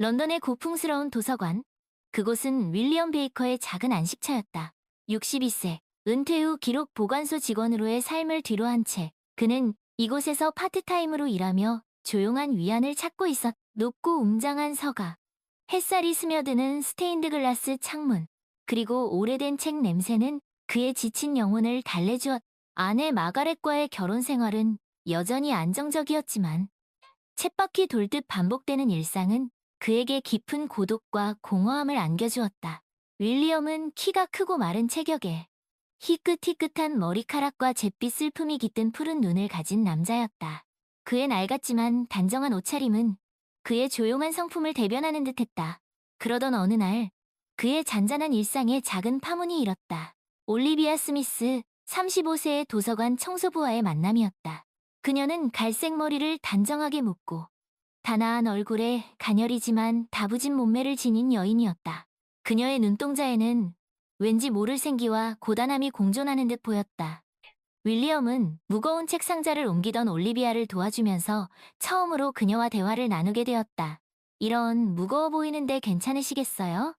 런던의 고풍스러운 도서관. 그곳은 윌리엄 베이커의 작은 안식처였다. 62세, 은퇴 후 기록 보관소 직원으로의 삶을 뒤로한 채 그는 이곳에서 파트타임으로 일하며 조용한 위안을 찾고 있었다. 높고 웅장한 서가, 햇살이 스며드는 스테인드 글라스 창문, 그리고 오래된 책 냄새는 그의 지친 영혼을 달래주었다. 아내 마가렛과의 결혼 생활은 여전히 안정적이었지만 쳇바퀴 돌듯 반복되는 일상은 그에게 깊은 고독과 공허함을 안겨주었다. 윌리엄은 키가 크고 마른 체격에 희끗희끗한 머리카락과 잿빛 슬픔이 깃든 푸른 눈을 가진 남자였다. 그의 낡았지만 단정한 옷차림은 그의 조용한 성품을 대변하는 듯했다. 그러던 어느 날 그의 잔잔한 일상에 작은 파문이 일었다. 올리비아 스미스, 35세의 도서관 청소부와의 만남이었다. 그녀는 갈색 머리를 단정하게 묶고 단아한 얼굴에 가녀리지만 다부진 몸매를 지닌 여인이었다. 그녀의 눈동자에는 왠지 모를 생기와 고단함이 공존하는 듯 보였다. 윌리엄은 무거운 책 상자를 옮기던 올리비아를 도와주면서 처음으로 그녀와 대화를 나누게 되었다. 이런 무거워 보이는데 괜찮으시겠어요?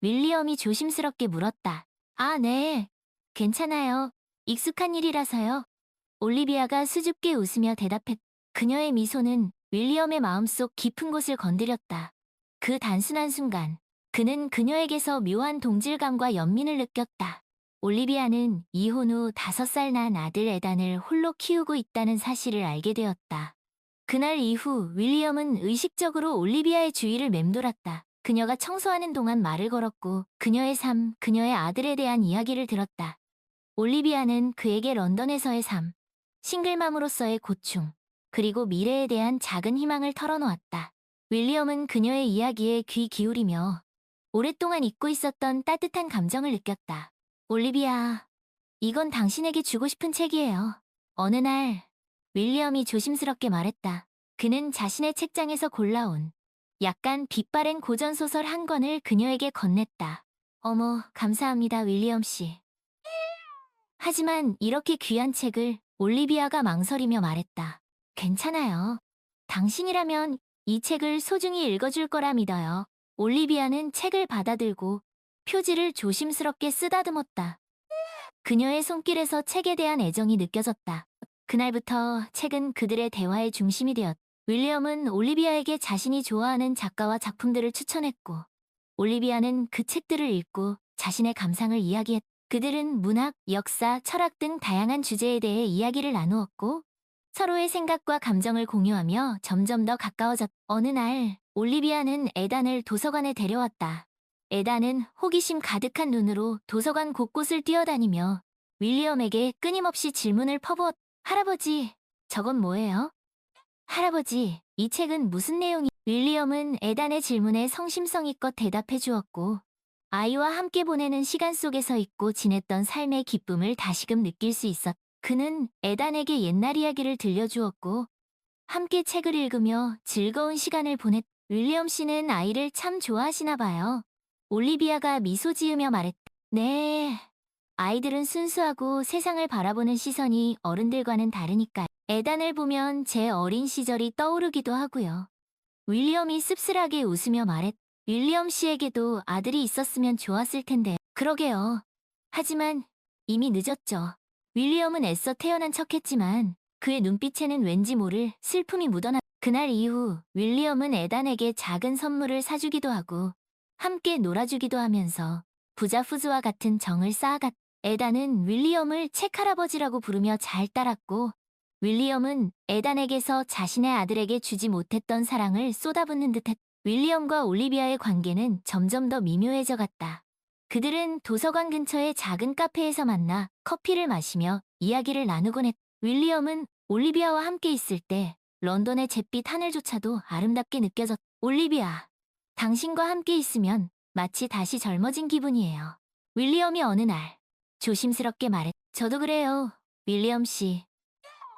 윌리엄이 조심스럽게 물었다. 아, 네. 괜찮아요. 익숙한 일이라서요. 올리비아가 수줍게 웃으며 대답했다. 그녀의 미소는 윌리엄의 마음속 깊은 곳을 건드렸다. 그 단순한 순간, 그는 그녀에게서 묘한 동질감과 연민을 느꼈다. 올리비아는 이혼 후 5살 난 아들 에단을 홀로 키우고 있다는 사실을 알게 되었다. 그날 이후 윌리엄은 의식적으로 올리비아의 주위를 맴돌았다. 그녀가 청소하는 동안 말을 걸었고 그녀의 삶, 그녀의 아들에 대한 이야기를 들었다. 올리비아는 그에게 런던에서의 삶, 싱글맘으로서의 고충, 그리고 미래에 대한 작은 희망을 털어놓았다. 윌리엄은 그녀의 이야기에 귀 기울이며 오랫동안 잊고 있었던 따뜻한 감정을 느꼈다. 올리비아, 이건 당신에게 주고 싶은 책이에요. 어느 날, 윌리엄이 조심스럽게 말했다. 그는 자신의 책장에서 골라온 약간 빛바랜 고전소설 한 권을 그녀에게 건넸다. 어머, 감사합니다, 윌리엄 씨. 하지만 이렇게 귀한 책을 올리비아가 망설이며 말했다. 괜찮아요. 당신이라면 이 책을 소중히 읽어줄 거라 믿어요. 올리비아는 책을 받아들고 표지를 조심스럽게 쓰다듬었다. 그녀의 손길에서 책에 대한 애정이 느껴졌다. 그날부터 책은 그들의 대화의 중심이 되었다. 윌리엄은 올리비아에게 자신이 좋아하는 작가와 작품들을 추천했고, 올리비아는 그 책들을 읽고 자신의 감상을 이야기했다. 그들은 문학, 역사, 철학 등 다양한 주제에 대해 이야기를 나누었고, 서로의 생각과 감정을 공유하며 점점 더 가까워졌다. 어느 날, 올리비아는 에단을 도서관에 데려왔다. 에단은 호기심 가득한 눈으로 도서관 곳곳을 뛰어다니며 윌리엄에게 끊임없이 질문을 퍼부었다. 할아버지, 저건 뭐예요? 할아버지, 이 책은 무슨 내용이? 윌리엄은 에단의 질문에 성심성의껏 대답해 주었고, 아이와 함께 보내는 시간 속에서 잊고 지냈던 삶의 기쁨을 다시금 느낄 수 있었다. 그는 에단에게 옛날 이야기를 들려주었고, 함께 책을 읽으며 즐거운 시간을 보냈다. 윌리엄 씨는 아이를 참 좋아하시나 봐요. 올리비아가 미소 지으며 말했다. 네. 아이들은 순수하고 세상을 바라보는 시선이 어른들과는 다르니까요. 에단을 보면 제 어린 시절이 떠오르기도 하고요. 윌리엄이 씁쓸하게 웃으며 말했다. 윌리엄 씨에게도 아들이 있었으면 좋았을 텐데. 그러게요. 하지만 이미 늦었죠. 윌리엄은 애써 태어난 척했지만 그의 눈빛에는 왠지 모를 슬픔이 묻어났다. 그날 이후 윌리엄은 에단에게 작은 선물을 사주기도 하고 함께 놀아주기도 하면서 부자푸즈와 같은 정을 쌓아갔다. 에단은 윌리엄을 책 할아버지라고 부르며 잘 따랐고 윌리엄은 에단에게서 자신의 아들에게 주지 못했던 사랑을 쏟아붓는 듯했다. 윌리엄과 올리비아의 관계는 점점 더 미묘해져 갔다. 그들은 도서관 근처의 작은 카페에서 만나 커피를 마시며 이야기를 나누곤 했다. 윌리엄은 올리비아와 함께 있을 때 런던의 잿빛 하늘조차도 아름답게 느껴졌다. 올리비아, 당신과 함께 있으면 마치 다시 젊어진 기분이에요. 윌리엄이 어느 날 조심스럽게 말했다. 저도 그래요, 윌리엄 씨.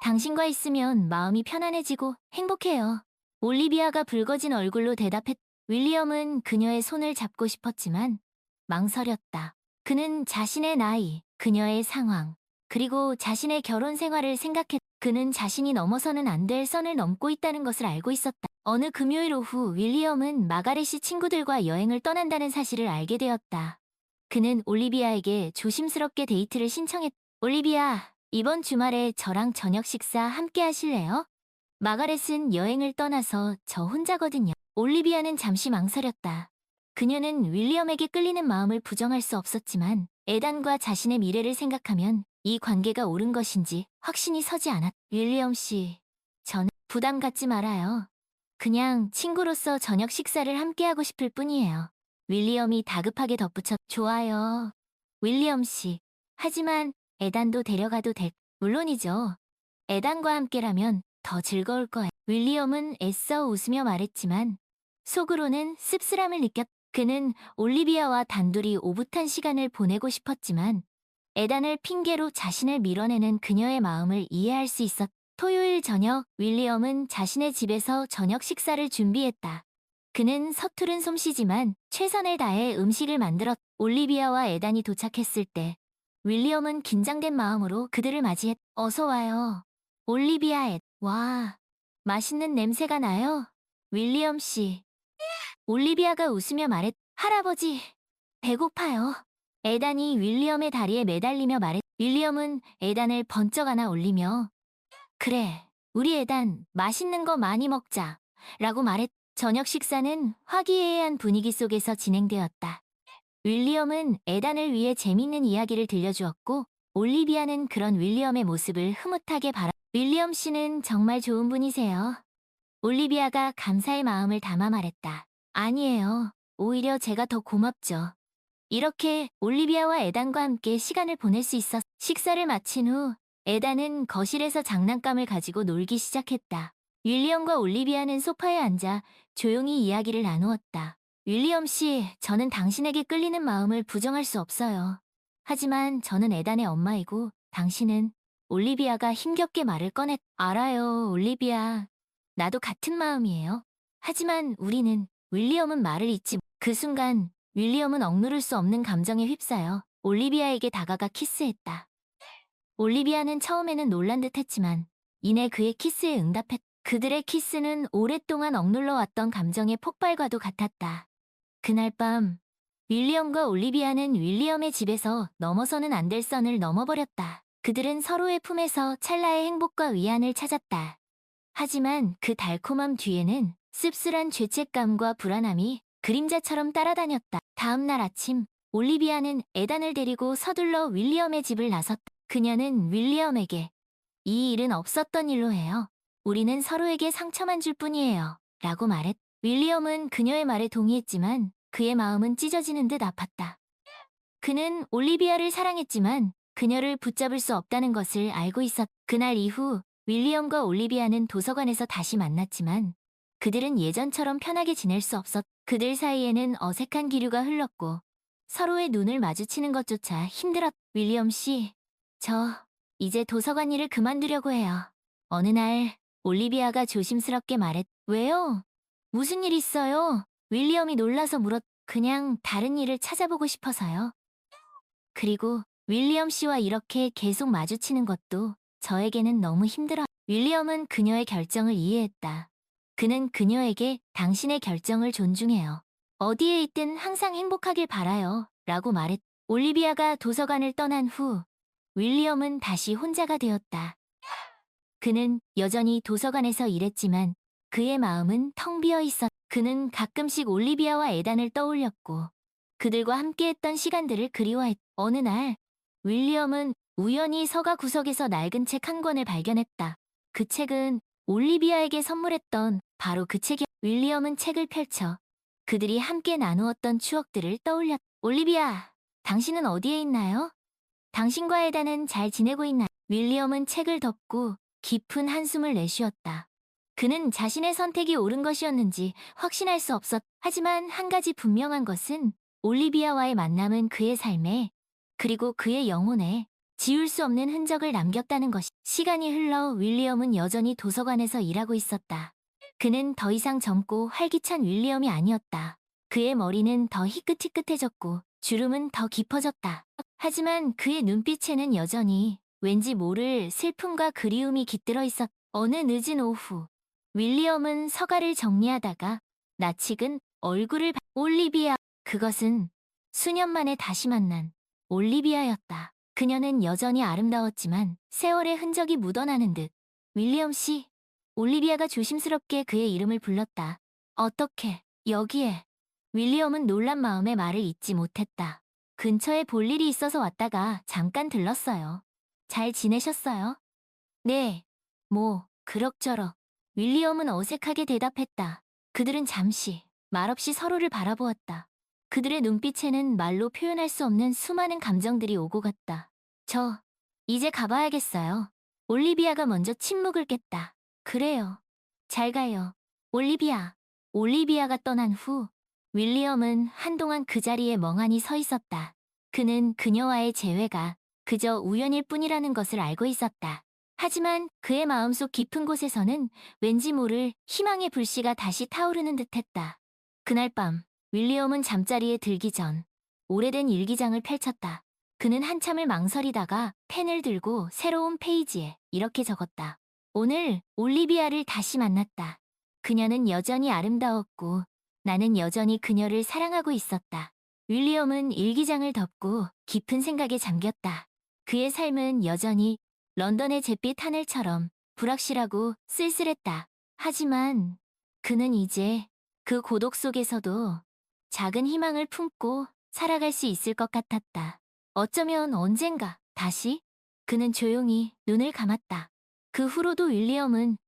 당신과 있으면 마음이 편안해지고 행복해요. 올리비아가 붉어진 얼굴로 대답했다. 윌리엄은 그녀의 손을 잡고 싶었지만 망설였다. 그는 자신의 나이, 그녀의 상황, 그리고 자신의 결혼 생활을 생각했다. 그는 자신이 넘어서는 안 될 선을 넘고 있다는 것을 알고 있었다. 어느 금요일 오후 윌리엄은 마가렛이 친구들과 여행을 떠난다는 사실을 알게 되었다. 그는 올리비아에게 조심스럽게 데이트를 신청했다. 올리비아, 이번 주말에 저랑 저녁 식사 함께 하실래요? 마가렛은 여행을 떠나서 저 혼자거든요. 올리비아는 잠시 망설였다. 그녀는 윌리엄에게 끌리는 마음을 부정할 수 없었지만 에단과 자신의 미래를 생각하면 이 관계가 옳은 것인지 확신이 서지 않았다. 윌리엄 씨, 저는 부담 갖지 말아요. 그냥 친구로서 저녁 식사를 함께하고 싶을 뿐이에요. 윌리엄이 다급하게 덧붙였. 좋아요. 윌리엄 씨. 하지만 에단도 데려가도 물론이죠. 에단과 함께라면 더 즐거울 거예요. 윌리엄은 애써 웃으며 말했지만 속으로는 씁쓸함을 느꼈다. 그는 올리비아와 단둘이 오붓한 시간을 보내고 싶었지만 에단을 핑계로 자신을 밀어내는 그녀의 마음을 이해할 수 있었다. 토요일 저녁 윌리엄은 자신의 집에서 저녁 식사를 준비했다. 그는 서투른 솜씨지만 최선을 다해 음식을 만들었다. 올리비아와 에단이 도착했을 때 윌리엄은 긴장된 마음으로 그들을 맞이했다. 어서 와요. 올리비아 앳. 와, 맛있는 냄새가 나요. 윌리엄 씨. 올리비아가 웃으며 말했. 할아버지, 배고파요. 에단이 윌리엄의 다리에 매달리며 말했. 윌리엄은 에단을 번쩍 안아 올리며 그래, 우리 에단 맛있는 거 많이 먹자 라고 말했. 저녁 식사는 화기애애한 분위기 속에서 진행되었다. 윌리엄은 에단을 위해 재밌는 이야기를 들려주었고 올리비아는 그런 윌리엄의 모습을 흐뭇하게 윌리엄 씨는 정말 좋은 분이세요. 올리비아가 감사의 마음을 담아 말했다. 아니에요. 오히려 제가 더 고맙죠. 이렇게 올리비아와 에단과 함께 시간을 보낼 수 있었. 식사를 마친 후 에단은 거실에서 장난감을 가지고 놀기 시작했다. 윌리엄과 올리비아는 소파에 앉아 조용히 이야기를 나누었다. 윌리엄 씨, 저는 당신에게 끌리는 마음을 부정할 수 없어요. 하지만 저는 에단의 엄마이고 당신은 올리비아가 힘겹게 말을 꺼냈. 알아요, 올리비아. 나도 같은 마음이에요. 하지만 우리는 윌리엄은 말을 잇지. 그 순간 윌리엄은 억누를 수 없는 감정에 휩싸여 올리비아에게 다가가 키스했다. 올리비아는 처음에는 놀란 듯했지만 이내 그의 키스에 응답했다. 그들의 키스는 오랫동안 억눌러 왔던 감정의 폭발과도 같았다. 그날 밤 윌리엄과 올리비아는 윌리엄의 집에서 넘어서는 안 될 선을 넘어버렸다. 그들은 서로의 품에서 찰나의 행복과 위안을 찾았다. 하지만 그 달콤함 뒤에는 씁쓸한 죄책감과 불안함이 그림자처럼 따라다녔다. 다음 날 아침 올리비아는 에단을 데리고 서둘러 윌리엄의 집을 나섰다. 그녀는 윌리엄에게 이 일은 없었던 일로 해요. 우리는 서로에게 상처만 줄 뿐이에요. 라고 말했. 윌리엄은 그녀의 말에 동의했지만 그의 마음은 찢어지는 듯 아팠다. 그는 올리비아를 사랑했지만 그녀를 붙잡을 수 없다는 것을 알고 있었. 그날 이후 윌리엄과 올리비아는 도서관에서 다시 만났지만 그들은 예전처럼 편하게 지낼 수 없었. 그들 사이에는 어색한 기류가 흘렀고 서로의 눈을 마주치는 것조차 힘들었. 윌리엄 씨, 저 이제 도서관 일을 그만두려고 해요. 어느 날 올리비아가 조심스럽게 말했. 왜요? 무슨 일 있어요? 윌리엄이 놀라서 물었. 그냥 다른 일을 찾아보고 싶어서요. 그리고 윌리엄 씨와 이렇게 계속 마주치는 것도 저에게는 너무 힘들어. 윌리엄은 그녀의 결정을 이해했다. 그는 그녀에게 당신의 결정을 존중해요. 어디에 있든 항상 행복하길 바라요. 라고 말했. 올리비아가 도서관을 떠난 후 윌리엄은 다시 혼자가 되었다. 그는 여전히 도서관에서 일했지만 그의 마음은 텅 비어 있었. 그는 가끔씩 올리비아와 에단을 떠올렸고 그들과 함께했던 시간들을 그리워했. 어느 날 윌리엄은 우연히 서가 구석에서 낡은 책 한 권을 발견했다. 그 책은 올리비아에게 선물했던 바로 그 책이었. 윌리엄은 책을 펼쳐 그들이 함께 나누었던 추억들을 떠올렸. 올리비아, 당신은 어디에 있나요? 당신과 에단은 잘 지내고 있나요? 윌리엄은 책을 덮고 깊은 한숨을 내쉬었다. 그는 자신의 선택이 옳은 것이었는지 확신할 수 없었. 하지만 한 가지 분명한 것은 올리비아와의 만남은 그의 삶에 그리고 그의 영혼에 지울 수 없는 흔적을 남겼다는 것이. 시간이 흘러 윌리엄은 여전히 도서관에서 일하고 있었다. 그는 더 이상 젊고 활기찬 윌리엄이 아니었다. 그의 머리는 더 희끗희끗해졌고 주름은 더 깊어졌다. 하지만 그의 눈빛에는 여전히 왠지 모를 슬픔과 그리움이 깃들어 있었. 어느 늦은 오후, 윌리엄은 서가를 정리하다가 낯익은 얼굴을 올리비아. 그것은 수년 만에 다시 만난 올리비아였다. 그녀는 여전히 아름다웠지만 세월의 흔적이 묻어나는 듯. 윌리엄 씨, 올리비아가 조심스럽게 그의 이름을 불렀다. 어떻게, 여기에. 윌리엄은 놀란 마음에 말을 잇지 못했다. 근처에 볼 일이 있어서 왔다가 잠깐 들렀어요. 잘 지내셨어요? 네. 뭐, 그럭저럭. 윌리엄은 어색하게 대답했다. 그들은 잠시, 말없이 서로를 바라보았다. 그들의 눈빛에는 말로 표현할 수 없는 수많은 감정들이 오고 갔다. 이제 가봐야겠어요. 올리비아가 먼저 침묵을 깼다. 그래요. 잘 가요. 올리비아. 올리비아가 떠난 후, 윌리엄은 한동안 그 자리에 멍하니 서 있었다. 그는 그녀와의 재회가 그저 우연일 뿐이라는 것을 알고 있었다. 하지만 그의 마음속 깊은 곳에서는 왠지 모를 희망의 불씨가 다시 타오르는 듯했다. 그날 밤, 윌리엄은 잠자리에 들기 전 오래된 일기장을 펼쳤다. 그는 한참을 망설이다가 펜을 들고 새로운 페이지에 이렇게 적었다. 오늘 올리비아를 다시 만났다. 그녀는 여전히 아름다웠고 나는 여전히 그녀를 사랑하고 있었다. 윌리엄은 일기장을 덮고 깊은 생각에 잠겼다. 그의 삶은 여전히 런던의 잿빛 하늘처럼 불확실하고 쓸쓸했다. 하지만 그는 이제 그 고독 속에서도 작은 희망을 품고 살아갈 수 있을 것 같았다. 어쩌면 언젠가 다시 그는 조용히 눈을 감았다. 그 후로도 윌리엄은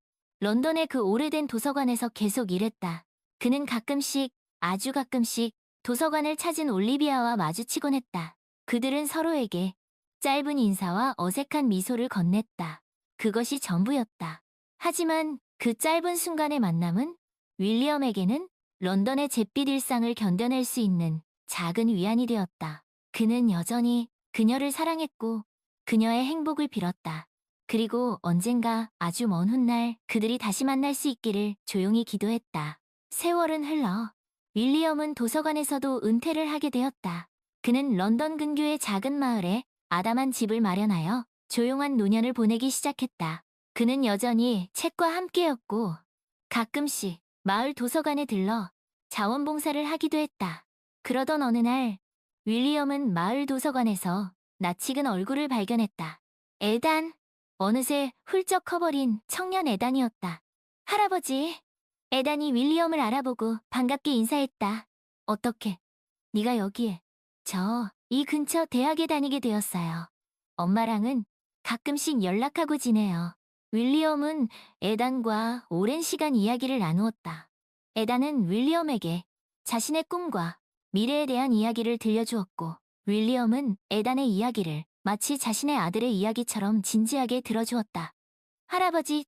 런던의 그 오래된 도서관에서 계속 일했다. 그는 가끔씩, 아주 가끔씩 도서관을 찾은 올리비아와 마주치곤 했다. 그들은 서로에게 짧은 인사와 어색한 미소를 건넸다. 그것이 전부였다. 하지만 그 짧은 순간의 만남은 윌리엄에게는 런던의 잿빛 일상을 견뎌낼 수 있는 작은 위안이 되었다. 그는 여전히 그녀를 사랑했고 그녀의 행복을 빌었다. 그리고 언젠가 아주 먼 훗날 그들이 다시 만날 수 있기를 조용히 기도했다. 세월은 흘러 윌리엄은 도서관에서도 은퇴를 하게 되었다. 그는 런던 근교의 작은 마을에 아담한 집을 마련하여 조용한 노년을 보내기 시작했다. 그는 여전히 책과 함께였고 가끔씩 마을 도서관에 들러 자원봉사를 하기도 했다. 그러던 어느 날 윌리엄은 마을 도서관에서 낯익은 얼굴을 발견했다. 에단. 어느새 훌쩍 커버린 청년 에단이었다. 할아버지. 에단이 윌리엄을 알아보고 반갑게 인사했다. 어떻게? 네가 여기에. 이 근처 대학에 다니게 되었어요. 엄마랑은 가끔씩 연락하고 지내요. 윌리엄은 에단과 오랜 시간 이야기를 나누었다. 에단은 윌리엄에게 자신의 꿈과 미래에 대한 이야기를 들려주었고, 윌리엄은 에단의 이야기를 마치 자신의 아들의 이야기처럼 진지하게 들어주었다. 할아버지,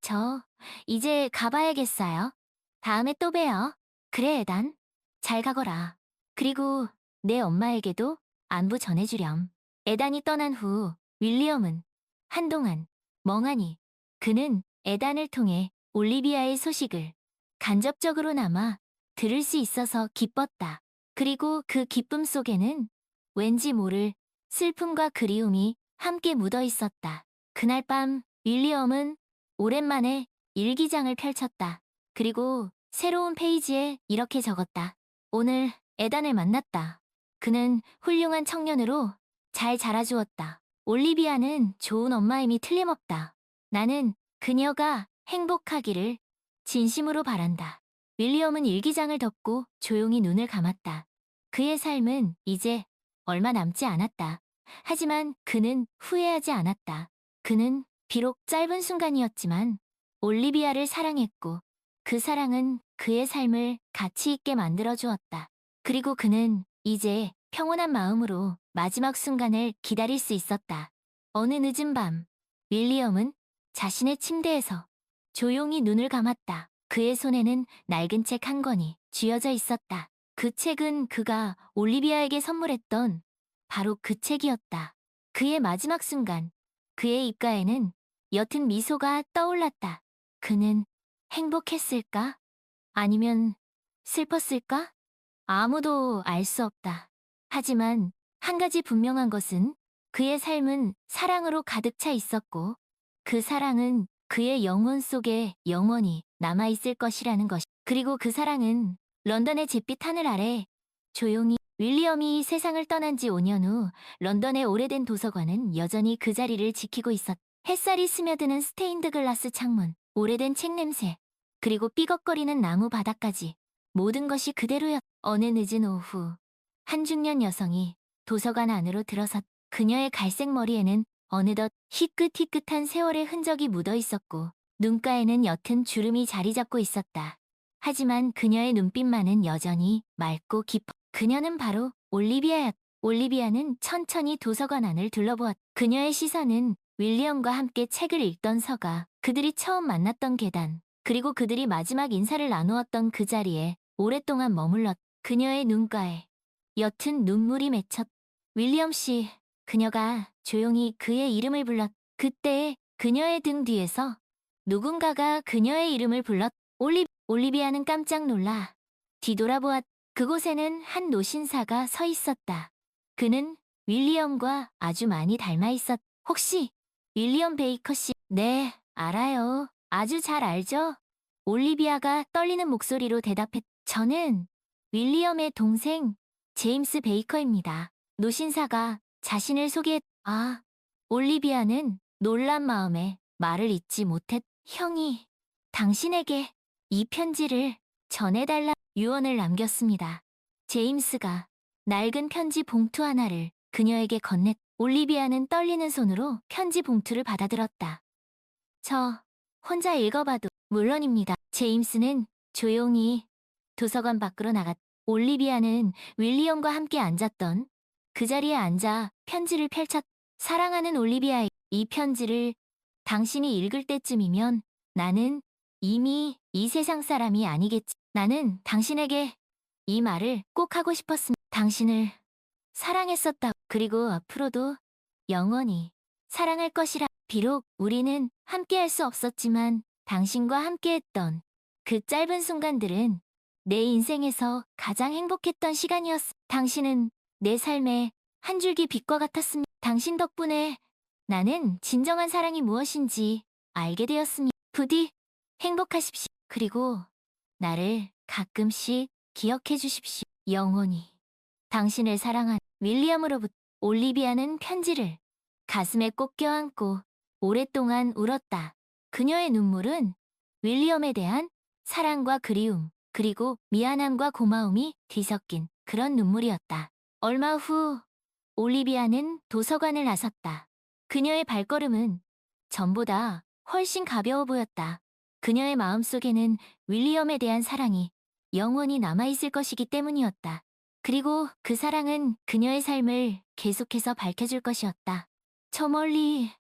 이제 가봐야겠어요. 다음에 또 봬요. 그래, 에단. 잘 가거라. 그리고 내 엄마에게도 안부 전해주렴. 에단이 떠난 후 윌리엄은 한동안 멍하니 그는 에단을 통해 올리비아의 소식을 간접적으로나마 들을 수 있어서 기뻤다. 그리고 그 기쁨 속에는 왠지 모를 슬픔과 그리움이 함께 묻어 있었다. 그날 밤 윌리엄은 오랜만에 일기장을 펼쳤다. 그리고 새로운 페이지에 이렇게 적었다. 오늘 에단을 만났다. 그는 훌륭한 청년으로 잘 자라주었다. 올리비아는 좋은 엄마임이 틀림없다. 나는 그녀가 행복하기를 진심으로 바란다. 윌리엄은 일기장을 덮고 조용히 눈을 감았다. 그의 삶은 이제 얼마 남지 않았다. 하지만 그는 후회하지 않았다. 그는 비록 짧은 순간이었지만 올리비아를 사랑했고 그 사랑은 그의 삶을 가치 있게 만들어 주었다. 그리고 그는 이제 평온한 마음으로 마지막 순간을 기다릴 수 있었다. 어느 늦은 밤, 윌리엄은 자신의 침대에서 조용히 눈을 감았다. 그의 손에는 낡은 책 한 권이 쥐어져 있었다. 그 책은 그가 올리비아에게 선물했던 바로 그 책이었다. 그의 마지막 순간, 그의 입가에는 옅은 미소가 떠올랐다. 그는 행복했을까? 아니면 슬펐을까? 아무도 알 수 없다. 하지만 한 가지 분명한 것은 그의 삶은 사랑으로 가득 차 있었고, 그 사랑은 그의 영혼 속에 영원히 남아있을 것이라는 것. 그리고 그 사랑은 런던의 잿빛 하늘 아래 조용히 윌리엄이 세상을 떠난 지 5년 후 런던의 오래된 도서관은 여전히 그 자리를 지키고 있었다. 햇살이 스며드는 스테인드 글라스 창문, 오래된 책 냄새, 그리고 삐걱거리는 나무 바닥까지 모든 것이 그대로였다. 어느 늦은 오후, 한 중년 여성이 도서관 안으로 들어섰다. 그녀의 갈색 머리에는 어느덧 희끗희끗한 세월의 흔적이 묻어 있었고 눈가에는 옅은 주름이 자리 잡고 있었다. 하지만 그녀의 눈빛만은 여전히 맑고 깊어. 그녀는 바로 올리비아였다. 올리비아는 천천히 도서관 안을 둘러보았다. 그녀의 시선은 윌리엄과 함께 책을 읽던 서가, 그들이 처음 만났던 계단, 그리고 그들이 마지막 인사를 나누었던 그 자리에 오랫동안 머물렀다. 그녀의 눈가에 옅은 눈물이 맺혔다. 윌리엄 씨, 그녀가 조용히 그의 이름을 불렀다. 그때 그녀의 등 뒤에서 누군가가 그녀의 이름을 불렀다. 올리비아는 깜짝 놀라 뒤돌아보았다. 그곳에는 한 노신사가 서 있었다. 그는 윌리엄과 아주 많이 닮아 있었다. 혹시 윌리엄 베이커 씨? 네, 알아요. 아주 잘 알죠? 올리비아가 떨리는 목소리로 대답했다. 저는 윌리엄의 동생 제임스 베이커입니다. 노신사가 자신을 소개했. 아, 올리비아는 놀란 마음에 말을 잇지 못했. 형이 당신에게 이 편지를 전해달라 유언을 남겼습니다. 제임스가 낡은 편지 봉투 하나를 그녀에게 건넸. 올리비아는 떨리는 손으로 편지 봉투를 받아들었다. 저 혼자 읽어봐도 물론입니다. 제임스는 조용히 도서관 밖으로 나갔다. 올리비아는 윌리엄과 함께 앉았던 그 자리에 앉아 편지를 펼쳤다. 사랑하는 올리비아, 이 편지를 당신이 읽을 때쯤이면 나는 이미 이 세상 사람이 아니겠지. 나는 당신에게 이 말을 꼭 하고 싶었습니다. 당신을 사랑했었다. 그리고 앞으로도 영원히 사랑할 것이라. 비록 우리는 함께할 수 없었지만 당신과 함께했던 그 짧은 순간들은 내 인생에서 가장 행복했던 시간이었어. 당신은 내 삶의 한 줄기 빛과 같았습니다. 당신 덕분에 나는 진정한 사랑이 무엇인지 알게 되었습니다. 부디 행복하십시오. 그리고 나를 가끔씩 기억해 주십시오. 영원히 당신을 사랑한 윌리엄으로부터. 올리비아는 편지를 가슴에 꼭 껴안고 오랫동안 울었다. 그녀의 눈물은 윌리엄에 대한 사랑과 그리움, 그리고 미안함과 고마움이 뒤섞인 그런 눈물이었다. 얼마 후 올리비아는 도서관을 나섰다. 그녀의 발걸음은 전보다 훨씬 가벼워 보였다. 그녀의 마음속에는 윌리엄에 대한 사랑이 영원히 남아있을 것이기 때문이었다. 그리고 그 사랑은 그녀의 삶을 계속해서 밝혀줄 것이었다. 저 멀리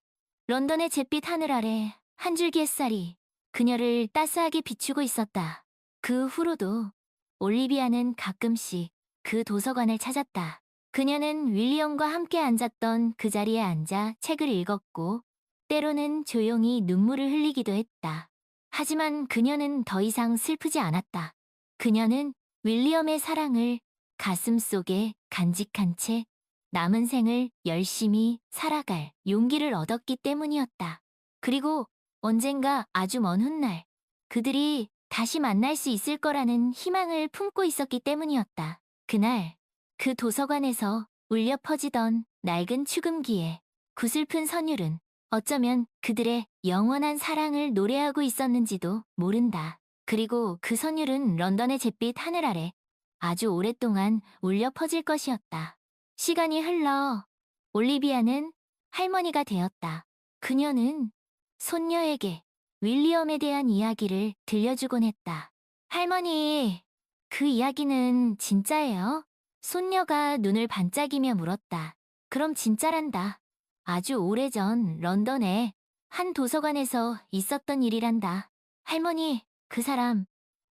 런던의 잿빛 하늘 아래 한 줄기 햇살이 그녀를 따스하게 비추고 있었다. 그 후로도 올리비아는 가끔씩 그 도서관을 찾았다. 그녀는 윌리엄과 함께 앉았던 그 자리에 앉아 책을 읽었고 때로는 조용히 눈물을 흘리기도 했다. 하지만 그녀는 더 이상 슬프지 않았다. 그녀는 윌리엄의 사랑을 가슴속에 간직한 채 남은 생을 열심히 살아갈 용기를 얻었기 때문이었다. 그리고 언젠가 아주 먼 훗날 그들이 다시 만날 수 있을 거라는 희망을 품고 있었기 때문이었다. 그날 그 도서관에서 울려 퍼지던 낡은 축음기에 구슬픈 선율은 어쩌면 그들의 영원한 사랑을 노래하고 있었는지도 모른다. 그리고 그 선율은 런던의 잿빛 하늘 아래 아주 오랫동안 울려 퍼질 것이었다. 시간이 흘러 올리비아는 할머니가 되었다. 그녀는 손녀에게 윌리엄에 대한 이야기를 들려주곤 했다. 할머니, 그 이야기는 진짜예요? 손녀가 눈을 반짝이며 물었다. 그럼 진짜란다. 아주 오래전 런던의 한 도서관에서 있었던 일이란다. 할머니, 그 사람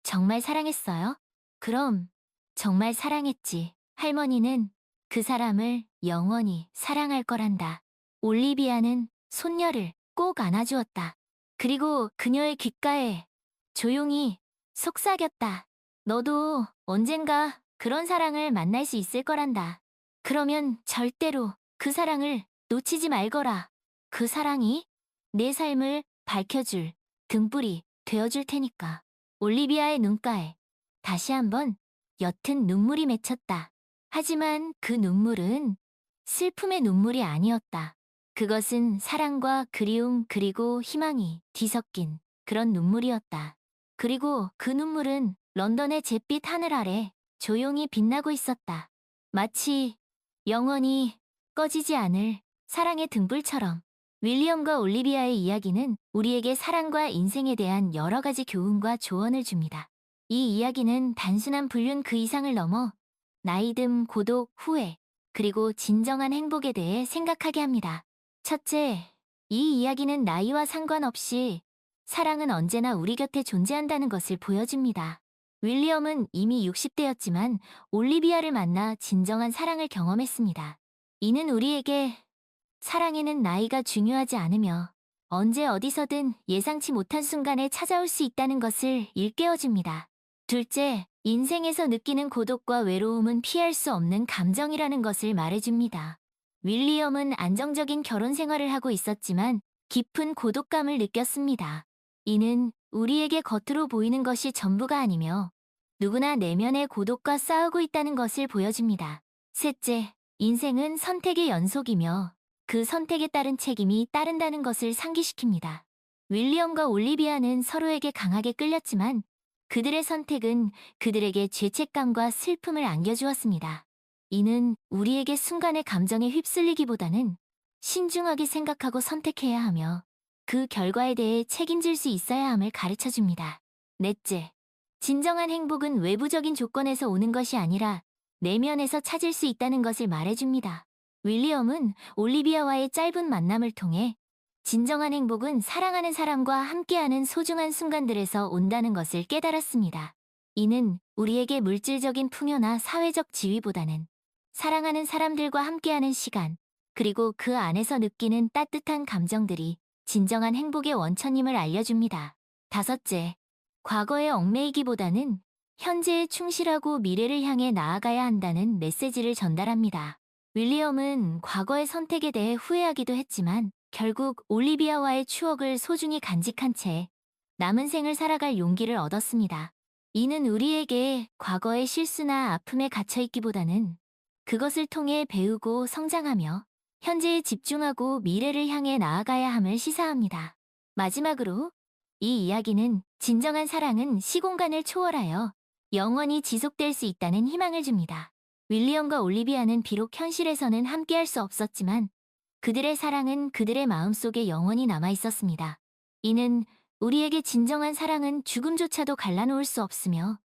정말 사랑했어요? 그럼 정말 사랑했지. 할머니는 그 사람을 영원히 사랑할 거란다. 올리비아는 손녀를 꼭 안아주었다. 그리고 그녀의 귓가에 조용히 속삭였다. 너도 언젠가 그런 사랑을 만날 수 있을 거란다. 그러면 절대로 그 사랑을 놓치지 말거라. 그 사랑이 내 삶을 밝혀줄 등불이 되어줄 테니까. 올리비아의 눈가에 다시 한번 옅은 눈물이 맺혔다. 하지만 그 눈물은 슬픔의 눈물이 아니었다. 그것은 사랑과 그리움 그리고 희망이 뒤섞인 그런 눈물이었다. 그리고 그 눈물은 런던의 잿빛 하늘 아래 조용히 빛나고 있었다. 마치 영원히 꺼지지 않을 사랑의 등불처럼. 윌리엄과 올리비아의 이야기는 우리에게 사랑과 인생에 대한 여러 가지 교훈과 조언을 줍니다. 이 이야기는 단순한 불륜 그 이상을 넘어 나이듦, 고독, 후회, 그리고 진정한 행복에 대해 생각하게 합니다. 첫째, 이 이야기는 나이와 상관없이 사랑은 언제나 우리 곁에 존재한다는 것을 보여줍니다. 윌리엄은 이미 60대였지만 올리비아를 만나 진정한 사랑을 경험했습니다. 이는 우리에게 사랑에는 나이가 중요하지 않으며 언제 어디서든 예상치 못한 순간에 찾아올 수 있다는 것을 일깨워줍니다. 둘째, 인생에서 느끼는 고독과 외로움은 피할 수 없는 감정이라는 것을 말해줍니다. 윌리엄은 안정적인 결혼 생활을 하고 있었지만 깊은 고독감을 느꼈습니다. 이는 우리에게 겉으로 보이는 것이 전부가 아니며 누구나 내면의 고독과 싸우고 있다는 것을 보여줍니다. 셋째, 인생은 선택의 연속이며 그 선택에 따른 책임이 따른다는 것을 상기시킵니다. 윌리엄과 올리비아는 서로에게 강하게 끌렸지만 그들의 선택은 그들에게 죄책감과 슬픔을 안겨주었습니다. 이는 우리에게 순간의 감정에 휩쓸리기보다는 신중하게 생각하고 선택해야 하며 그 결과에 대해 책임질 수 있어야 함을 가르쳐줍니다. 넷째, 진정한 행복은 외부적인 조건에서 오는 것이 아니라 내면에서 찾을 수 있다는 것을 말해줍니다. 윌리엄은 올리비아와의 짧은 만남을 통해 진정한 행복은 사랑하는 사람과 함께하는 소중한 순간들에서 온다는 것을 깨달았습니다. 이는 우리에게 물질적인 풍요나 사회적 지위보다는 사랑하는 사람들과 함께하는 시간, 그리고 그 안에서 느끼는 따뜻한 감정들이 진정한 행복의 원천임을 알려줍니다. 다섯째, 과거에 얽매이기보다는 현재에 충실하고 미래를 향해 나아가야 한다는 메시지를 전달합니다. 윌리엄은 과거의 선택에 대해 후회하기도 했지만 결국 올리비아와의 추억을 소중히 간직한 채 남은 생을 살아갈 용기를 얻었습니다. 이는 우리에게 과거의 실수나 아픔에 갇혀있기보다는 그것을 통해 배우고 성장하며 현재에 집중하고 미래를 향해 나아가야 함을 시사합니다. 마지막으로 이 이야기는 진정한 사랑은 시공간을 초월하여 영원히 지속될 수 있다는 희망을 줍니다. 윌리엄과 올리비아는 비록 현실에서는 함께할 수 없었지만 그들의 사랑은 그들의 마음속에 영원히 남아 있었습니다. 이는 우리에게 진정한 사랑은 죽음조차도 갈라놓을 수 없으며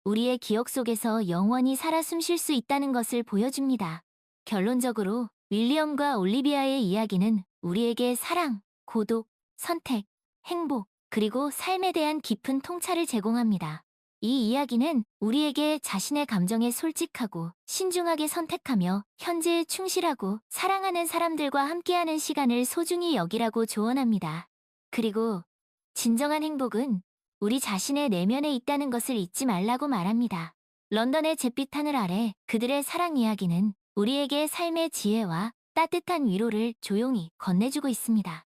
우리의 기억 속에서 영원히 살아 숨쉴 수 있다는 것을 보여줍니다. 결론적으로 윌리엄과 올리비아의 이야기는 우리에게 사랑, 고독, 선택, 행복, 그리고 삶에 대한 깊은 통찰을 제공합니다. 이 이야기는 우리에게 자신의 감정에 솔직하고 신중하게 선택하며 현재에 충실하고 사랑하는 사람들과 함께하는 시간을 소중히 여기라고 조언합니다. 그리고 진정한 행복은 우리 자신의 내면에 있다는 것을 잊지 말라고 말합니다. 런던의 잿빛 하늘 아래 그들의 사랑 이야기는 우리에게 삶의 지혜와 따뜻한 위로를 조용히 건네주고 있습니다.